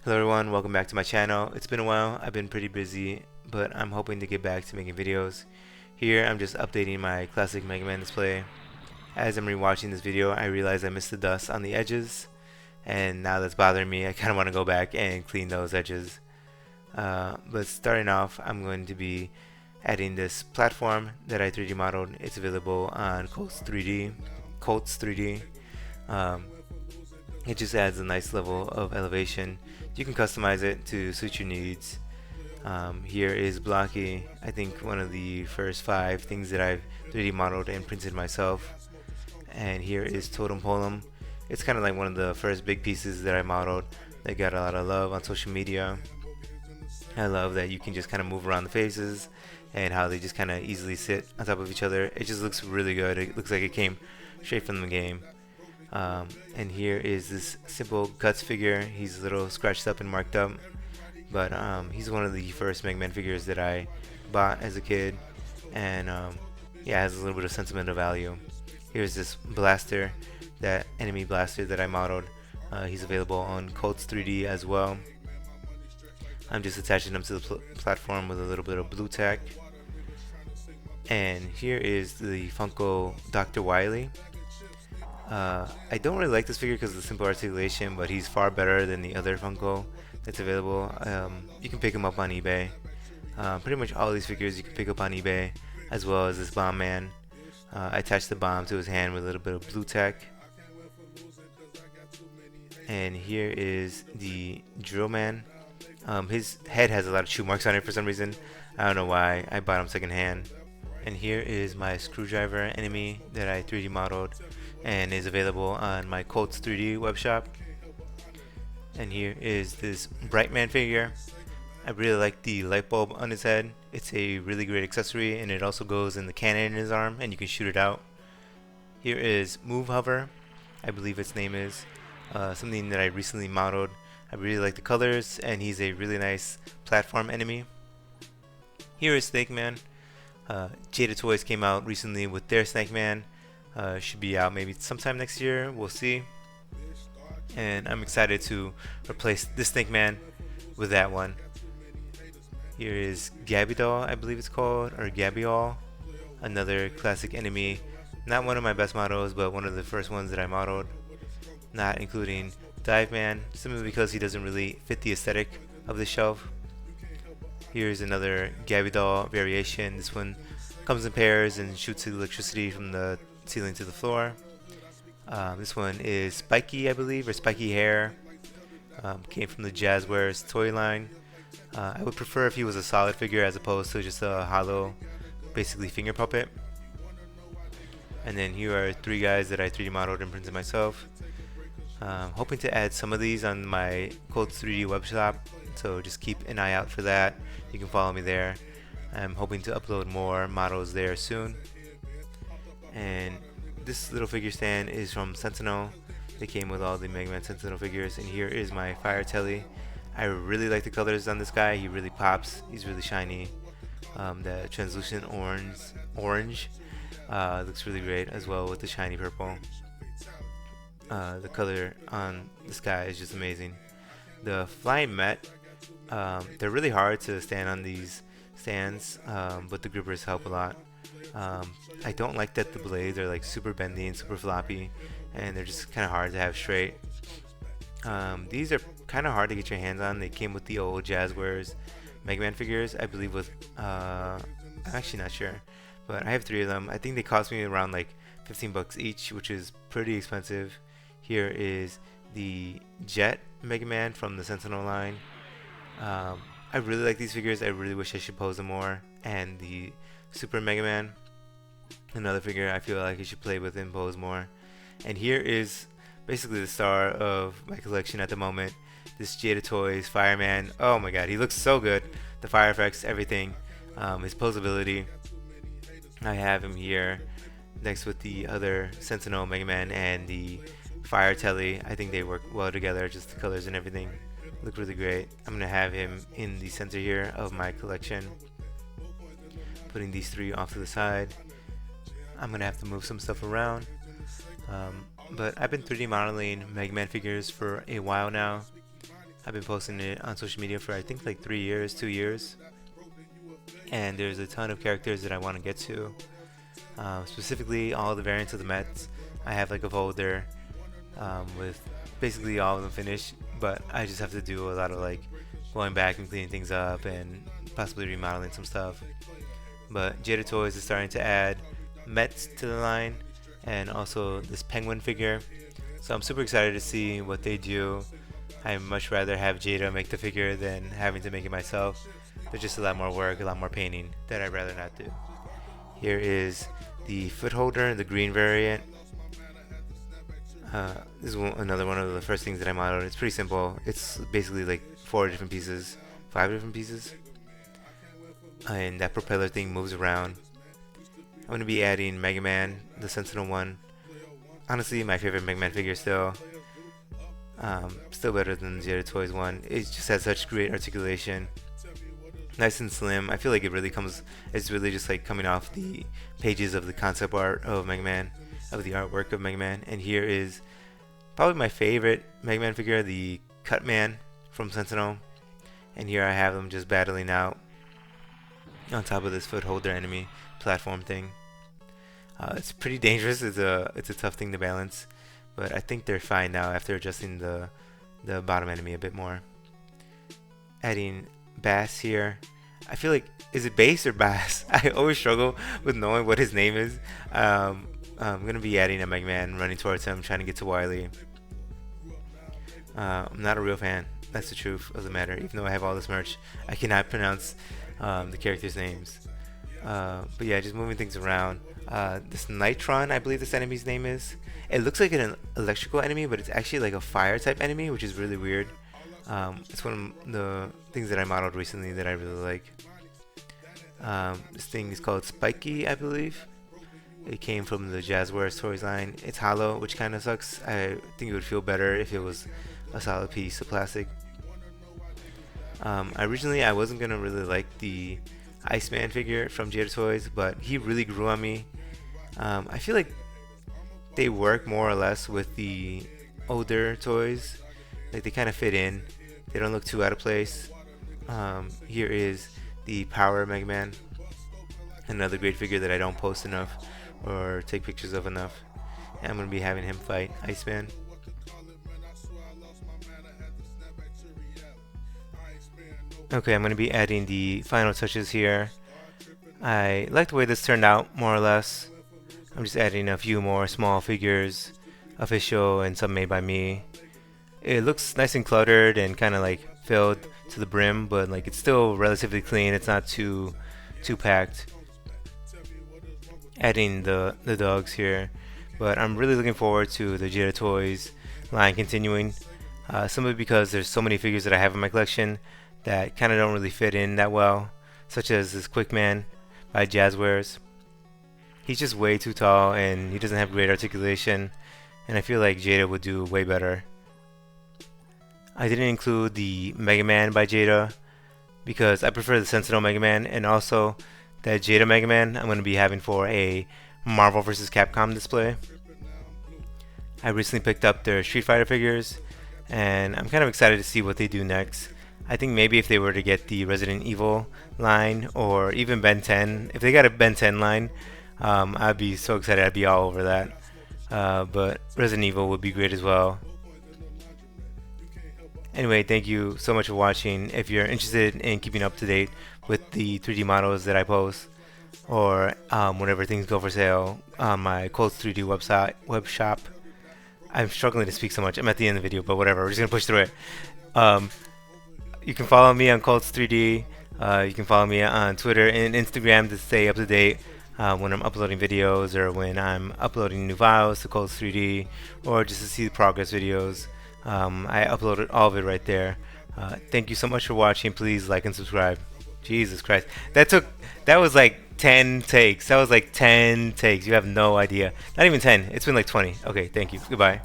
Hello everyone, welcome back to my channel. It's been a while, I've been pretty busy, but I'm hoping to get back to making videos. Here I'm just updating my classic Mega Man display. As I'm rewatching this video, I realize I missed the dust on the edges, and now that's bothering me. I kind of want to go back and clean those edges. But starting off, I'm going to be adding this platform that I 3D modeled. It's available on Colts 3D. Um, it just adds a nice level of elevation. You can customize it to suit your needs. Here is Blocky, I think one of the first 5 things that I've 3D modeled and printed myself. And here is Totem Polem. It's kind of like one of the first big pieces that I modeled that got a lot of love on social media. I love that you can just kind of move around the faces and how they just kind of easily sit on top of each other. It just looks really good. It looks like it came straight from the game. And here is this simple Guts figure. He's a little scratched up and marked up, but he's one of the first Mega Man figures that I bought as a kid, and yeah, has a little bit of sentimental value. Here's this blaster, that enemy blaster that I modeled. He's available on Colts 3D as well. I'm just attaching him to the platform with a little bit of blue tack. And here is the Funko Dr. Wily. I don't really like this figure because of the simple articulation, but he's far better than the other Funko that's available. You can pick him up on eBay. Pretty much all these figures you can pick up on eBay, as well as this Bomb Man. I attached the bomb to his hand with a little bit of blue tack. And here is the Drill Man. His head has a lot of chew marks on it for some reason. I don't know why. I bought him secondhand. And here is my Screwdriver enemy that I 3D modeled and is available on my Colts 3D web shop. And here is this Brightman figure. I really like the light bulb on his head. It's a really great accessory, and it also goes in the cannon in his arm and you can shoot it out. Here is Move Hover, I believe its name is. Something that I recently modeled. I really like the colors, and he's a really nice platform enemy. Here is Snake Man. Jada Toys came out recently with their Snake Man. Should be out maybe sometime next year, we'll see. And I'm excited to replace this Snake Man with that one. Here is Gabbydoll, I believe it's called, or Gabbyall, another classic enemy. Not one of my best models, but one of the first ones that I modeled. Not including Dive Man, simply because he doesn't really fit the aesthetic of the shelf. Here's another Gabbydoll variation. This one comes in pairs and shoots electricity from the ceiling to the floor. This one is Spiky, I believe, or Spiky Hair. Came from the Jazzwares toy line. I would prefer if he was a solid figure as opposed to just a hollow, basically finger puppet. And then here are 3 guys that I 3D modeled and printed myself. Hoping to add some of these on my Colts 3D web shop, so just keep an eye out for that. You can follow me there. I'm hoping to upload more models there soon. And this little figure stand is from Sentinel. They came with all the Mega Man Sentinel figures, and here is my Fire Telly. I really like the colors on this guy. He really pops. He's really shiny. The translucent orange looks really great as well with the shiny purple. The color on this guy is just amazing. The Flying Met, they're really hard to stand on these stands, but the grippers help a lot. I don't like that the blades are like super bendy and super floppy, and they're just kind of hard to have straight. These are kind of hard to get your hands on. They came with the old Jazzwares Mega Man figures, I believe with, I'm actually not sure, but I have 3 of them. I think they cost me around like 15 bucks each, which is pretty expensive. Here is the Jet Mega Man from the Sentinel line. I really like these figures. I really wish I should pose them more. And the Super Mega Man, another figure I feel like I should play with and pose more. And here is basically the star of my collection at the moment, this Jada Toys Fireman. Oh my god, he looks so good. The fire effects, everything, his posability. I have him here next with the other Sentinel Mega Man and the Fire Telly. I think they work well together, just the colors and everything look really great. I'm gonna have him in the center here of my collection. Putting these 3 off to the side. I'm gonna have to move some stuff around. But I've been 3D modeling Mega Man figures for a while now. I've been posting it on social media for I think like 3 years, 2 years, and there's a ton of characters that I want to get to. Specifically, all the variants of the Mets. I have like a folder with basically all of them finished, but I just have to do a lot of like going back and cleaning things up and possibly remodeling some stuff. But Jada Toys is starting to add Mets to the line and also this penguin figure. So I'm super excited to see what they do. I much rather have Jada make the figure than having to make it myself. There's just a lot more work, a lot more painting that I'd rather not do. Here is the foot holder, the green variant. This is another one of the first things that I modeled. It's pretty simple. It's basically like 5 different pieces. And that propeller thing moves around. I'm going to be adding Megaman, the Sentinel one. Honestly, my favorite Megaman figure still. Still better than the Jada Toys one. It just has such great articulation. Nice and slim. I feel like it's really just like coming off the pages of the concept art of Megaman, of the artwork of Megaman. And here is probably my favorite Megaman figure, the Cutman from Sentinel. And here I have them just battling out on top of this foot holder enemy platform thing. It's pretty dangerous. It's a tough thing to balance, but I think they're fine now after adjusting the bottom enemy a bit more. Adding Bass here. I feel like, is it Bass or Bass? I always struggle with knowing what his name is. I'm gonna be adding a Megaman running towards him, trying to get to Wily. I'm not a real fan. That's the truth of the matter. Even though I have all this merch, I cannot pronounce the characters' names. But yeah, just moving things around. This Nitron, I believe this enemy's name is. It looks like an electrical enemy, but it's actually like a fire type enemy, which is really weird. It's one of the things that I modeled recently that I really like. This thing is called Spiky, I believe. It came from the Jazzwares Toys line. It's hollow, which kind of sucks. I think it would feel better if it was a solid piece of plastic. Originally, I wasn't gonna really like the Iceman figure from Jada Toys, but he really grew on me. I feel like they work more or less with the older toys. Like they kind of fit in. They don't look too out of place. Here is the Power Megaman, another great figure that I don't post enough or take pictures of enough. And I'm gonna be having him fight Iceman. Okay, I'm going to be adding the final touches here. I like the way this turned out, more or less. I'm just adding a few more small figures, official and some made by me. It looks nice and cluttered and kind of like filled to the brim, but like it's still relatively clean. It's not too packed. Adding the dogs here, but I'm really looking forward to the Jada Toys line continuing. Simply because there's so many figures that I have in my collection that kind of don't really fit in that well, such as this Quickman by Jazzwares. He's just way too tall and he doesn't have great articulation, and I feel like Jada would do way better. I didn't include the Megaman by Jada because I prefer the Sentinel Megaman, and also that Jada Megaman I'm going to be having for a Marvel vs. Capcom display. I recently picked up their Street Fighter figures, and I'm kind of excited to see what they do next. I think maybe if they were to get the Resident Evil line or even Ben 10, if they got a Ben 10 line, I'd be so excited. I'd be all over that. But Resident Evil would be great as well. Anyway, thank you so much for watching. If you're interested in keeping up to date with the 3D models that I post, or whenever things go for sale on my Colts 3D web shop. I'm struggling to speak so much. I'm at the end of the video, but whatever. We're just gonna push through it. You can follow me on Colts 3D. You can follow me on Twitter and Instagram to stay up to date when I'm uploading videos or when I'm uploading new files to Colts 3D, or just to see the progress videos. I uploaded all of it right there. Thank you so much for watching. Please like and subscribe. Jesus Christ. That was like 10 takes. That was like 10 takes. You have no idea. Not even 10. It's been like 20. Okay, thank you. Goodbye.